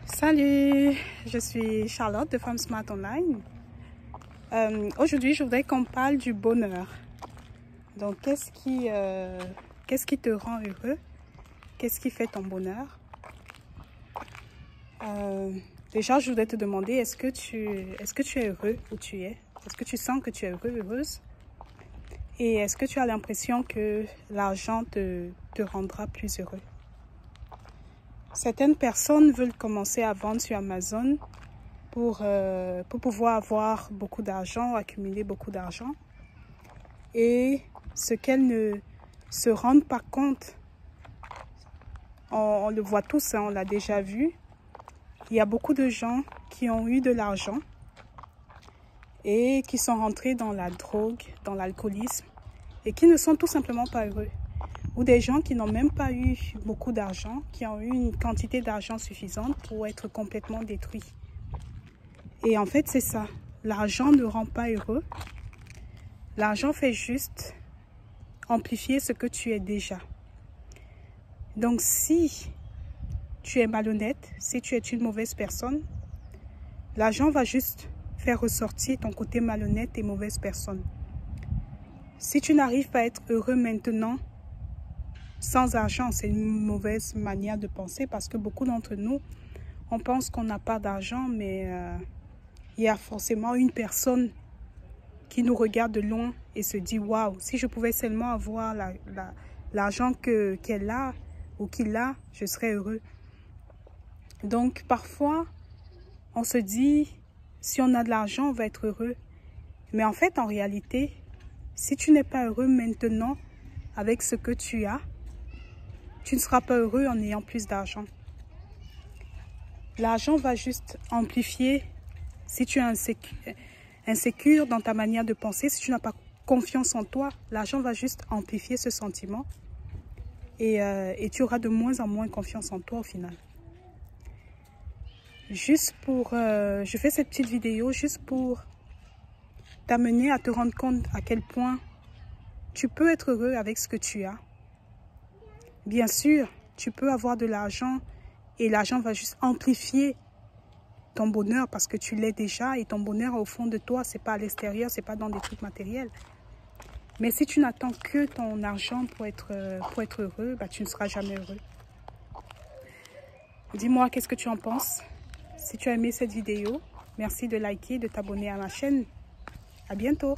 Salut, je suis Charlotte de Femme Smart Online. Aujourd'hui, je voudrais qu'on parle du bonheur. Donc, qu'est-ce qui te rend heureux? Qu'est-ce qui fait ton bonheur? Déjà, je voudrais te demander, est-ce que tu es heureux où tu es? Est-ce que tu sens que tu es heureux, heureuse? Et est-ce que tu as l'impression que l'argent te rendra plus heureux? Certaines personnes veulent commencer à vendre sur Amazon pour pouvoir avoir beaucoup d'argent, accumuler beaucoup d'argent. Et ce qu'elles ne se rendent pas compte, on le voit tous, hein, on l'a déjà vu, il y a beaucoup de gens qui ont eu de l'argent et qui sont rentrés dans la drogue, dans l'alcoolisme et qui ne sont tout simplement pas heureux. Ou des gens qui n'ont même pas eu beaucoup d'argent, qui ont eu une quantité d'argent suffisante pour être complètement détruits. Et en fait, c'est ça. L'argent ne rend pas heureux. L'argent fait juste amplifier ce que tu es déjà. Donc, si tu es malhonnête, si tu es une mauvaise personne, l'argent va juste faire ressortir ton côté malhonnête et mauvaise personne. Si tu n'arrives pas à être heureux maintenant, sans argent, c'est une mauvaise manière de penser parce que beaucoup d'entre nous, on pense qu'on n'a pas d'argent, mais il y a forcément une personne qui nous regarde de loin et se dit « Waouh, si je pouvais seulement avoir l'argent qu'elle a ou qu'il a, je serais heureux. » Donc parfois, on se dit « Si on a de l'argent, on va être heureux. » Mais en fait, en réalité, si tu n'es pas heureux maintenant avec ce que tu as, tu ne seras pas heureux en ayant plus d'argent. L'argent va juste amplifier si tu es insécure dans ta manière de penser, si tu n'as pas confiance en toi, l'argent va juste amplifier ce sentiment et tu auras de moins en moins confiance en toi au final. Je fais cette petite vidéo juste pour t'amener à te rendre compte à quel point tu peux être heureux avec ce que tu as. Bien sûr, tu peux avoir de l'argent et l'argent va juste amplifier ton bonheur parce que tu l'es déjà et ton bonheur au fond de toi, c'est pas à l'extérieur, c'est pas dans des trucs matériels. Mais si tu n'attends que ton argent pour être heureux, bah, tu ne seras jamais heureux. Dis-moi qu'est-ce que tu en penses. Si tu as aimé cette vidéo, merci de liker, de t'abonner à ma chaîne. À bientôt.